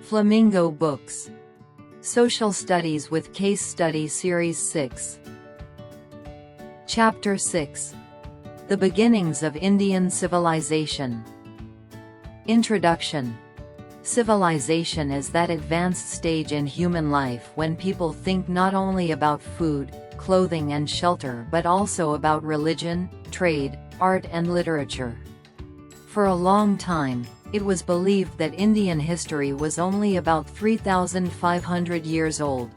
Flamingo Books. Social Studies with Case Study Series 6. Chapter 6. The Beginnings of Indian Civilization. Introduction. Civilization is that advanced stage in human life when people think not only about food, clothing and shelter but also about religion, trade, art and literature. For a long time, it was believed that Indian history was only about 3,500 years old.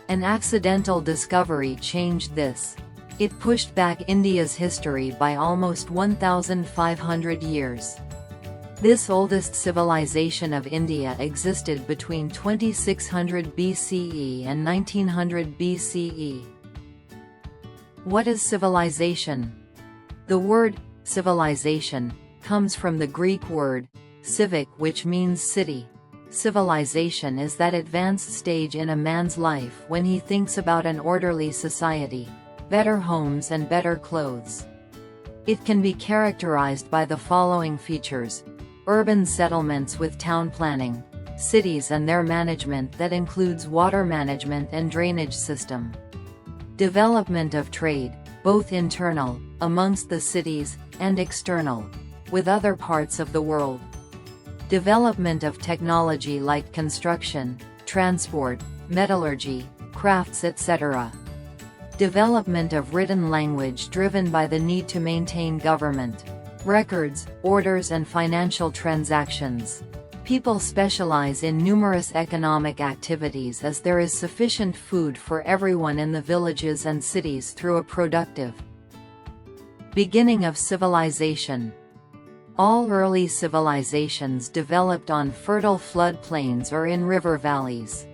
An accidental discovery changed this. It pushed back India's history by almost 1,500 years. This oldest civilization of India existed between 2600 BCE and 1900 BCE. What is civilization? The word civilization comes from the Greek word civic, which means city. Civilization is that advanced stage in a man's life when he thinks about an orderly society, better homes and better clothes. It can be characterized by the following features: urban settlements with town planning, cities and their management that includes water management and drainage system. Development of trade, both internal, amongst the cities, and external, with other parts of the world. Development of technology like construction, transport, metallurgy, crafts etc. Development of written language driven by the need to maintain government records, orders and financial transactions. People specialize in numerous economic activities as there is sufficient food for everyone in the villages and cities through a productive beginning of civilization. All early civilizations developed on fertile flood plains or in river valleys.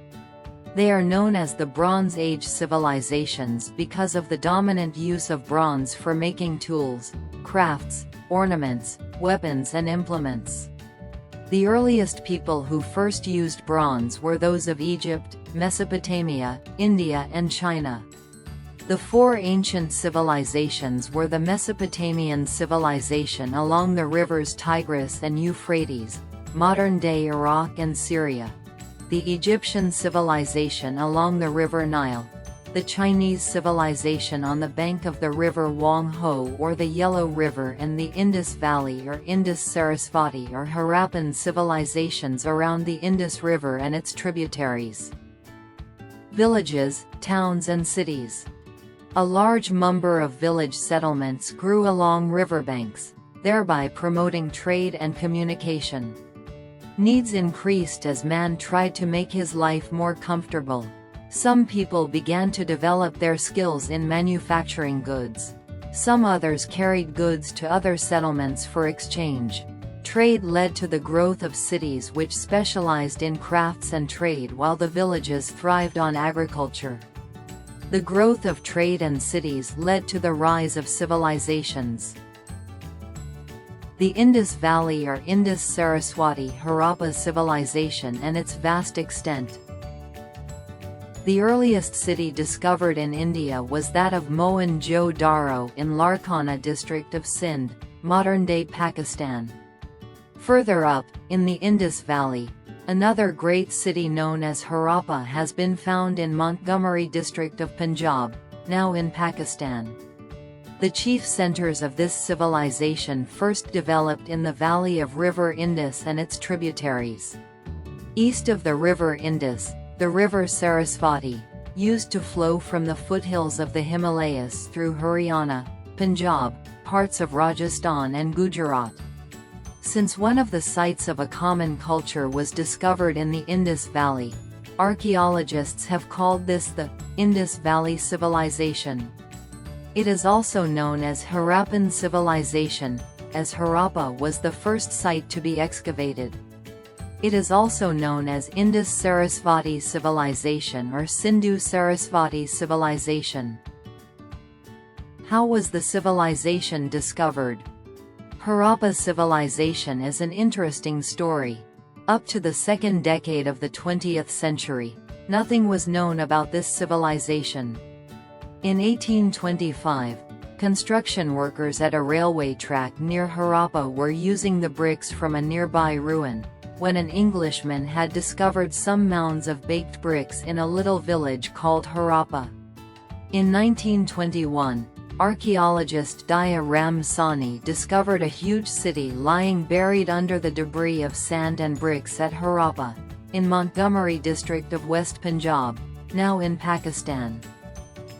They are known as the Bronze Age civilizations because of the dominant use of bronze for making tools, crafts, ornaments, weapons and implements. The earliest people who first used bronze were those of Egypt, Mesopotamia, India and China. The four ancient civilizations were the Mesopotamian civilization along the rivers Tigris and Euphrates, modern-day Iraq and Syria; the Egyptian civilization along the river Nile; the Chinese civilization on the bank of the river Huanghe or the Yellow River; and the Indus Valley or Indus-Sarasvati or Harappan civilizations around the Indus River and its tributaries. Villages, towns and cities. A large number of village settlements grew along riverbanks, thereby promoting trade and communication. Needs increased as man tried to make his life more comfortable. Some people began to develop their skills in manufacturing goods. Some others carried goods to other settlements for exchange. Trade led to the growth of cities which specialized in crafts and trade while the villages thrived on agriculture. The growth of trade and cities led to the rise of civilizations. The Indus Valley or Indus-Saraswati Harappa civilization and its vast extent. The earliest city discovered in India was that of Mohenjo-Daro in Larkana district of Sindh, modern-day Pakistan. Further up, in the Indus Valley, another great city known as Harappa has been found in Montgomery district of Punjab, now in Pakistan. The chief centers of this civilization first developed in the valley of River Indus and its tributaries. East of the River Indus, the River Sarasvati, used to flow from the foothills of the Himalayas through Haryana, Punjab, parts of Rajasthan and Gujarat. Since one of the sites of a common culture was discovered in the Indus Valley, archaeologists have called this the Indus Valley Civilization. It is also known as Harappan civilization, as Harappa was the first site to be excavated. It is also known as Indus-Sarasvati civilization or Sindhu-Sarasvati civilization. How was the civilization discovered? Harappa civilization is an interesting story. Up to the second decade of the 20th century, nothing was known about this civilization. In 1825, construction workers at a railway track near Harappa were using the bricks from a nearby ruin, when an Englishman had discovered some mounds of baked bricks in a little village called Harappa. In 1921, archaeologist Daya Ram Sani discovered a huge city lying buried under the debris of sand and bricks at Harappa, in Montgomery district of West Punjab, now in Pakistan.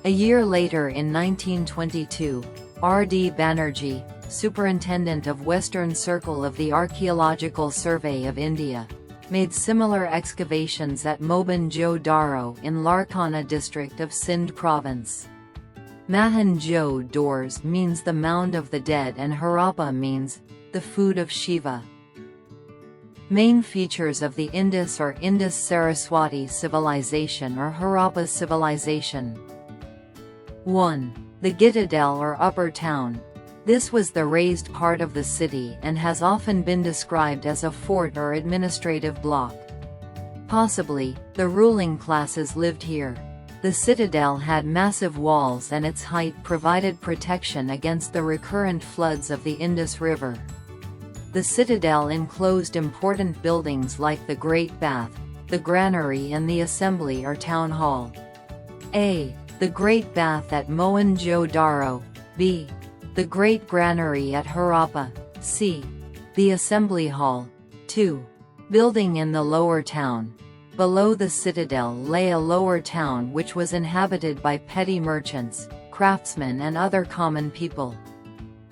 A year later in 1922, R.D. Banerjee, superintendent of Western Circle of the Archaeological Survey of India, made similar excavations at Mohenjo-daro in Larkana district of Sindh province. Mohenjo-daro means the mound of the dead and Harappa means the food of Shiva. Main features of the Indus or Indus-Saraswati civilization or Harappa civilization. 1. The Gittadel or Upper Town. This was the raised part of the city and has often been described as a fort or administrative block. Possibly, the ruling classes lived here. The citadel had massive walls and its height provided protection against the recurrent floods of the Indus River. The citadel enclosed important buildings like the Great Bath, the Granary and the Assembly or Town Hall. A. The Great Bath at Mohenjo-daro. B. The Great Granary at Harappa. C. The Assembly Hall. 2. Building in the Lower Town. Below the citadel lay a lower town which was inhabited by petty merchants, craftsmen and other common people.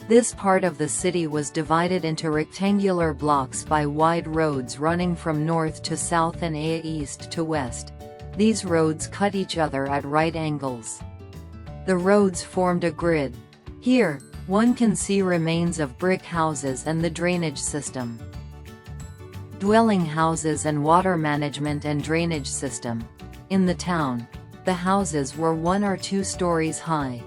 This part of the city was divided into rectangular blocks by wide roads running from north to south and east to west. These roads cut each other at right angles. The roads formed a grid. Here, one can see remains of brick houses and the drainage system. Dwelling houses and water management and drainage system. In the town, the houses were 1 or 2 stories high.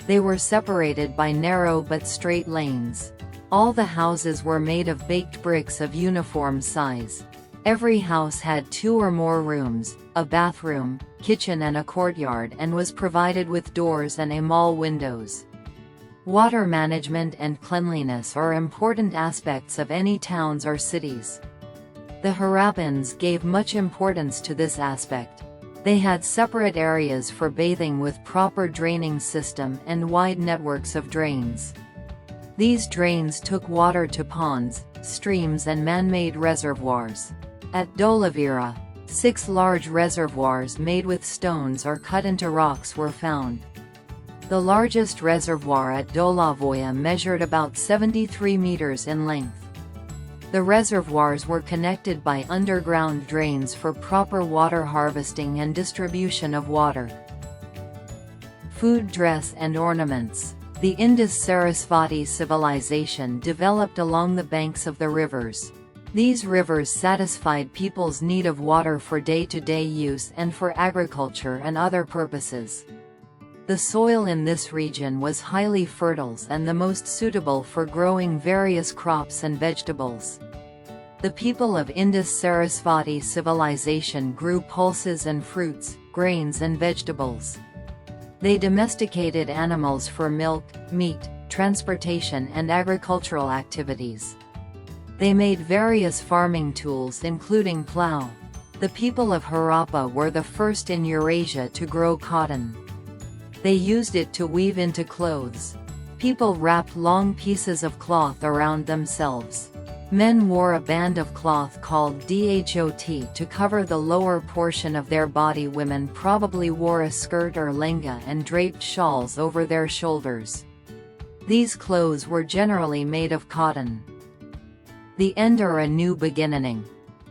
They were separated by narrow but straight lanes. All the houses were made of baked bricks of uniform size. Every house had 2 or more rooms, a bathroom, kitchen and a courtyard and was provided with doors and emal windows. Water management and cleanliness are important aspects of any towns or cities. The Harappans gave much importance to this aspect. They had separate areas for bathing with proper draining system and wide networks of drains. These drains took water to ponds, streams and man-made reservoirs. At Dholavira, 6 large reservoirs made with stones or cut into rocks were found. The largest reservoir at Dholavoya measured about 73 meters in length. The reservoirs were connected by underground drains for proper water harvesting and distribution of water. Food, dress and ornaments. The Indus-Sarasvati civilization developed along the banks of the rivers. These rivers satisfied people's need of water for day-to-day use and for agriculture and other purposes. The soil in this region was highly fertile and the most suitable for growing various crops and vegetables. The people of Indus-Sarasvati civilization grew pulses and fruits, grains and vegetables. They domesticated animals for milk, meat, transportation and agricultural activities. They made various farming tools including plow. The people of Harappa were the first in Eurasia to grow cotton. They used it to weave into clothes. People wrapped long pieces of cloth around themselves. Men wore a band of cloth called dhot to cover the lower portion of their body. Women probably wore a skirt or lenga and draped shawls over their shoulders. These clothes were generally made of cotton. The end or a new beginning.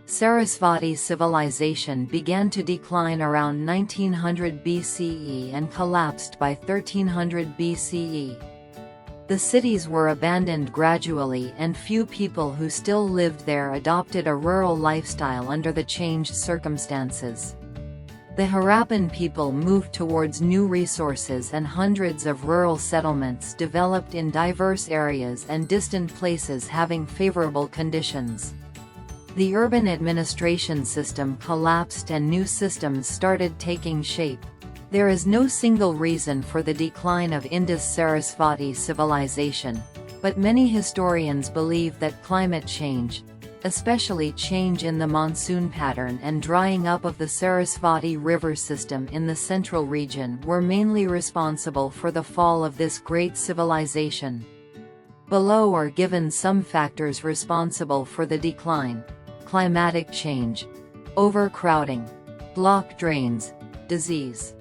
Sarasvati civilization began to decline around 1900 BCE and collapsed by 1300 BCE. The cities were abandoned gradually and few people who still lived there adopted a rural lifestyle under the changed circumstances. The Harappan people moved towards new resources and hundreds of rural settlements developed in diverse areas and distant places having favorable conditions. The urban administration system collapsed and new systems started taking shape. There is no single reason for the decline of Indus-Sarasvati civilization, but many historians believe that climate change, especially change in the monsoon pattern and drying up of the Sarasvati river system in the central region, were mainly responsible for the fall of this great civilization. Below are given some factors responsible for the decline: climatic change, overcrowding, blocked drains, disease.